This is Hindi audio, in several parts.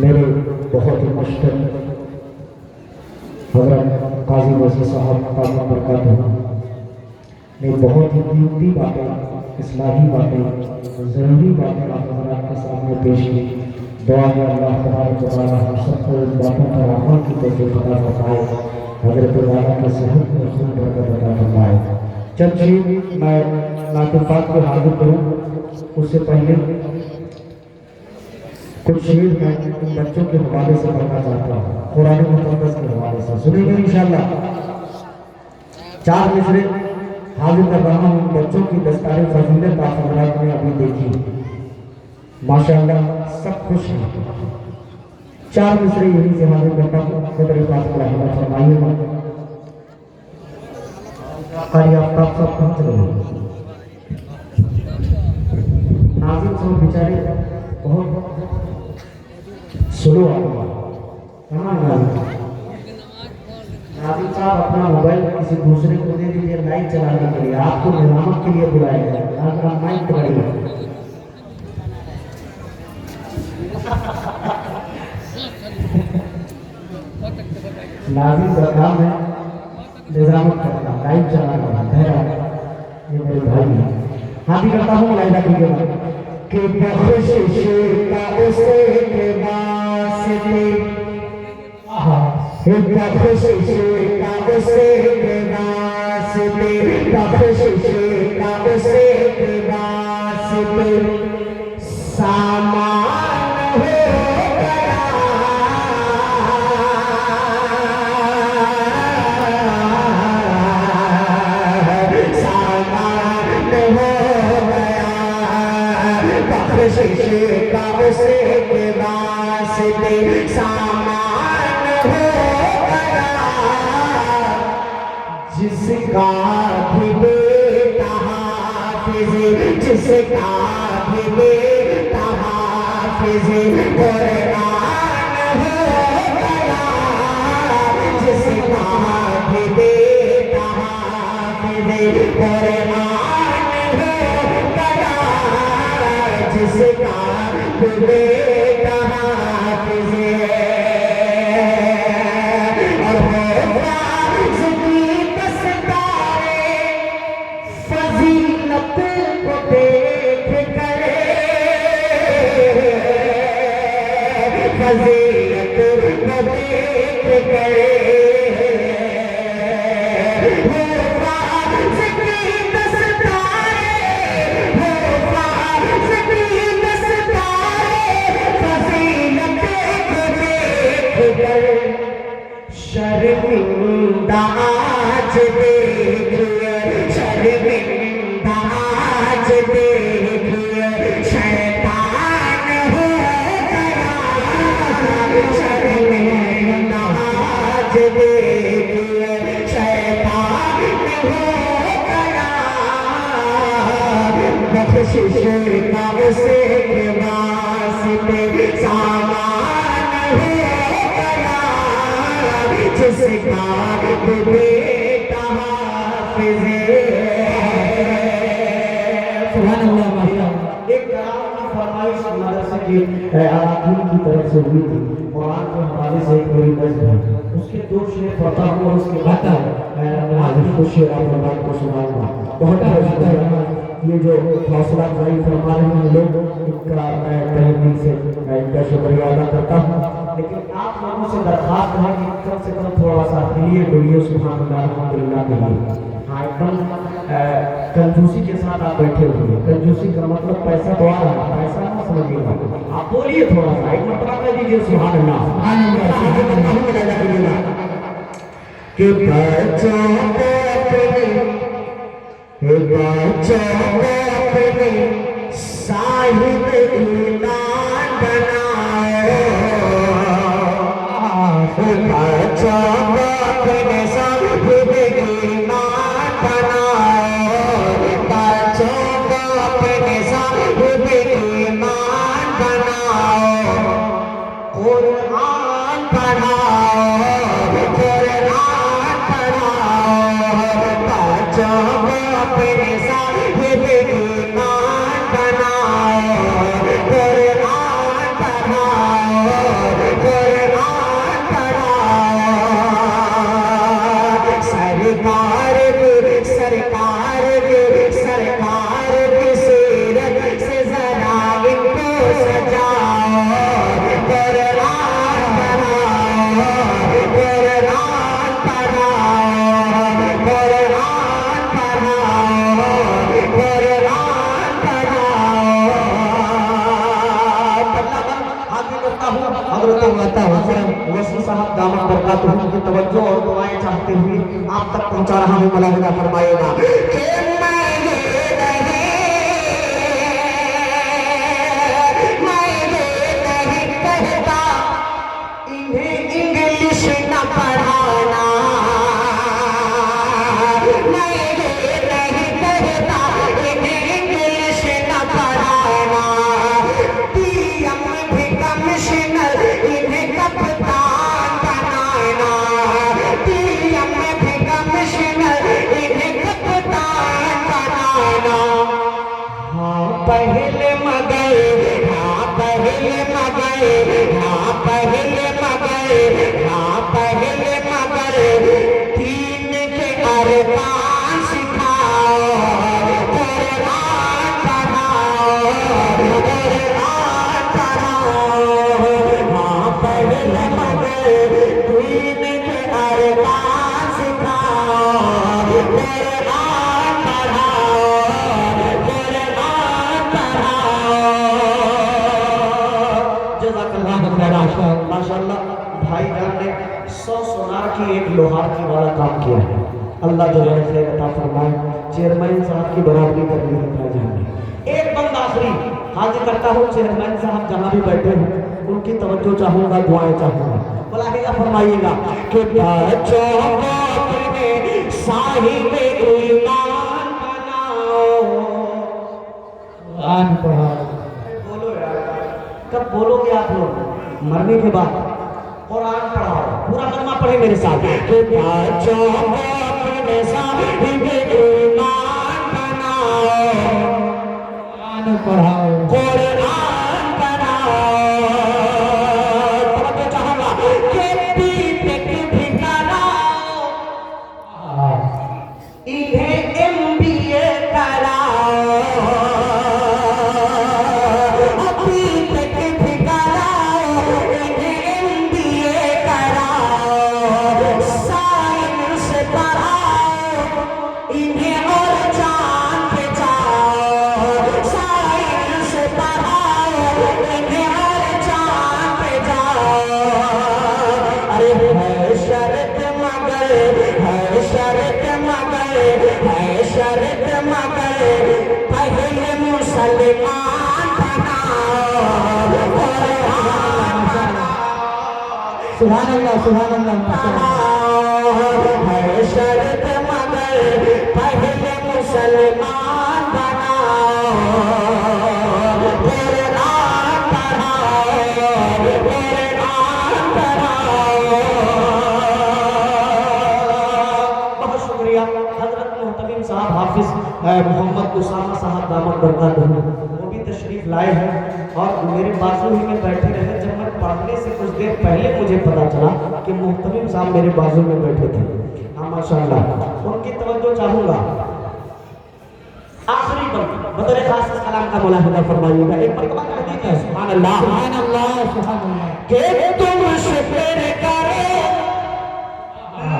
मेरे बहुत ही मुश्किल हज़रत काजी वज़ीर साहब काज़ी बरकत ने बहुत ही कीमती बातें, इस्लाही बातें, ज़रूरी बातें आप हज़रात के सामने पेश की। दुआ है अल्लाह तबारक व तआला हम सबको इन बातों पर अमल की तौफ़ीक़ अता फरमाए, हज़रत वाला के सेहत में खूब बरकत अता फरमाए। चंद शेर मैं नात पाक को हाज़िर करूँ, उससे पहले कुछ शेर मैं इन बच्चों के हवाले से पढ़ना चाहता हूँ, कुरान मुक़द्दस के हवाले से सुनेंगे इंशाअल्लाह। 4 मिसरे हाजिर कर रहा हूँ, बच्चों की दस्तार फजीलत आप हज़रात ने अभी देखी, माशाअल्लाह सब खुश हैं। 4 मिसरे यही से हाजिर करता हूँ, क़दर फातिहा फरमाइएगा। कारी आफ्ताब सब पहुँच गए, नाज़िम साहब बेचारे बहुत स्लो आदमी। कहाँ नाज़िम साहब अपना मोबाइल किसी दूसरे को दे दीजिए लाइट चलाने के लिए, आपको निजामत के लिए बुलाया गया, आपका माइक पकड़िए। नाज़िम का काम है निजामत करना, लाइट चलाना, ठहरा ये मेरे भाई हैं। हाँ भी करता हूँ लाइट कीजिएगा कि बख्शिश का उसे के वास्ते, बख्शिश का उसे के वास्ते, बख्शिश का उसे के वास्ते सामान हो गया, सामान हो गया, बख्शिश का उसे के वास्ते सामान हो गया, जिसका भी बेटा हाफिज़, जिसका भी बेटा हाफिज़ कुरान हो गया, जिसका भी बेटा हाफिज़ कुरान हो गया, जिसका भी बेटा हाफिज़ और होगा ज़िंदगी दस्तारे फजीलत को देख कर, फजीलत को देख कर होगा ज़िंदगी दस्तारे, होगा ज़िंदगी दस्तारे फजीलत को देख कर, शर्मिंदा आज देखिए, शर्मिंदा आज देखिए शैतान हो गया, शर्मिंदा आज देखिए शैतान हो गया, बख्शिश का उसे के वास्ते सामान हो गया, जिसका बेटा हाफिज़। सुभान अल्लाह माशाअल्लाह। एक कराम की फरमाइश मदरसे के अराकीन की तरफ से हुई थी, कुरान के हवाले से एक बड़ी नज़्म है, उसके 2 शेर पढ़ता हूँ और उसके बाद हाजिर को शेर आप को सुनाऊंगा। बहुत ये जो हौसला अफजाई फरमा रहे हैं लोग, इनका मैं तहे दिल से इनका शुक्रिया अदा करता हूँ। लेकिन आप लोगों से दरख्वास्त है कि कम से कम थोड़ा सा हिलिए डुलिए सुभान अल्लाह अल्हम्दुलिल्लाह के लिए। हाँ एकदम कंजूसी के साथ आप बैठे हुए, कंजूसी का मतलब पैसा तो आ रहा है, पैसा ना समझिएगा, आप बोलिए थोड़ा सा, एक मतलब कह दीजिए सुभान अल्लाह कि बच्चों को अपने साहिब ईमान बनाओ, बच्चों को अपने साहिब ईमान बनाओ, बच्चों को अपने साहिब ईमान बनाओ, कुरान पढ़ाओ, कुरान पढ़ाओ, बच्चों को अपने साहिब ईमान बनाओ, कुरान पढ़ाओ, कुरान पढ़ाओ। सरकार की सीरत से जरा इनको सजाओ, कुरान पढ़ाओ, कुरान पढ़ाओ, कुरान पढ़ाओ, कुरान पढ़ाओ। आगे करता हूँ हज़रत वसी साहब दामद बरकातुहू की तवज्जो और दुआएं चाहते हुए आप तक पहुंचा रहा हूँ। मलाहिदा फरमाएगा कि मैं ये नहीं कहता इन्हें इंग्लिश न पढ़ाना, मैं ये नहीं कहता इन्हें इंग्लिश न पढ़ाना। पीएम भी कमिश्नर इन्हें कप्तान बनाना, पीएम भी कमिश्नर इन्हें कप्तान बनाना। हाँ पहले मगर, हाँ पहले मगर, हाँ पहले मगर, हाँ पहले मगर दीन के अरकान सिखाओ, कुरान पढ़ाओ, कुरान पढ़ाओ। हाँ पहले मगर दीन के अरकान सिखाओ, कुरान पढ़ाओ, कुरान पढ़ाओ। जज़ाकल्लाह खैरा। माशाअल्लाह भाईजान ने 100 सोनार की एक लोहार की वाला काम किया है। अल्लाह जो है खैर अता फरमाए। चेयरमैन साहब की बराबरी कर ली है भाईजान ने। एक बंद आखिरी हाजिर करता हूँ, चेयरमैन साहब जहाँ भी बैठे हैं उनकी तवज्जो चाहूँगा, दुआएं चाहूँगा। मलाहिदा फरमाइएगा कि बच्चों को अपने साहिब ईमान बनाओ, कुरान पढ़ाओ। बोलो यार, कब बोलोगे आप लोग? मरने के बाद। कुरान पढ़ाओ, पूरा कलमा पढ़े मेरे साथ कि बच्चों को अपने साहिब ईमान बनाओ, कुरान पढ़ाओ, कुरान पढ़ाओ। तवज्जो चाहूंगा कि बीटेक भी कराओ, इन्हें MBA कराओ, बीटेक भी कराओ, इन्हें MBA कराओ। साइंस पढ़ाओ, इन्हें और चांद पे जाओ, साइंस पढ़ाओ, इन्हें और चांद पे जाओ। अरे है शर्त मगर, है शर्त मगर, है शर्त मगर पहले मुसलमान बनाओ, कुरान पढ़ाओ। सुभान अल्लाह, सुभान अल्लाह। है शर्त मगर पहले मुसलमान बनाओ, कुरान पढ़ाओ, कुरान पढ़ाओ। बहुत शुक्रिया हजरत मोहतमिम साहब हाफिज मोहम्मद उसामा साहब दामद बरकातुहू, वो भी तशरीफ लाए हैं और मेरे बाजू ही में बैठे रहे। जब मैं पढ़ने से कुछ देर पहले मुझे पता चला कि मोहतमिम साहब मेरे बाजू में बैठे थे। हाँ माशाअल्लाह, उनकी तवज्जो चाहूंगा। आखिरी बतौर खास कलाम का मुलाहिदा फरमाइएगा। एक मरतबा कह दीजिए सुभान अल्लाह, सुभान अल्लाह, सुभान अल्लाह। कि तुम शुक्र करो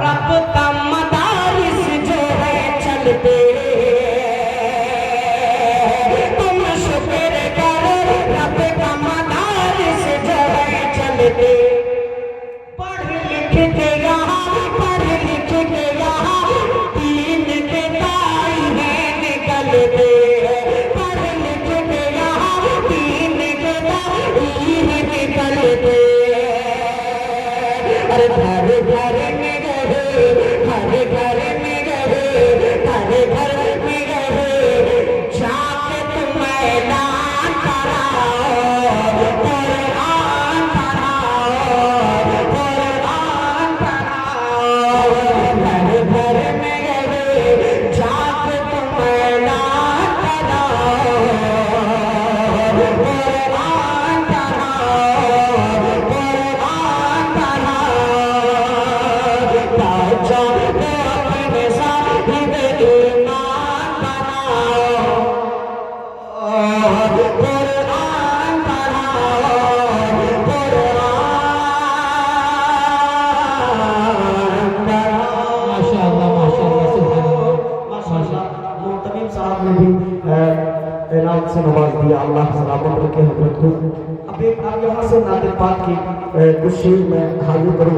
रब का मदारिस जो है चलते, तुम शुक्र करो रब का मदारिस जो है चलते। पढ़ लिख के यहाँ, पढ़ लिख के यहाँ दीन के ताई है निकलते, पढ़ लिख के यहाँ दीन के ताई है निकलते। अरे घर घर में गए, घर घर में गए, घर घर में गए, जाके तुम ऐलान कराओ, कुरान पढ़ाओ, कुरान पढ़ाओ। घर घर में गए, कुरान पढ़ाओ, कुरान पढ़ाओ। माशाअल्लाह माशाअल्लाह सुभान अल्लाह। माशाअल्लाह मोहतमिम साहब ने भी एलान से नवाज दिया। अल्लाह सलामत रखे हजरत को। अब यहाँ से नादिर पाक की कुछ शेर में हाजिर करूँ।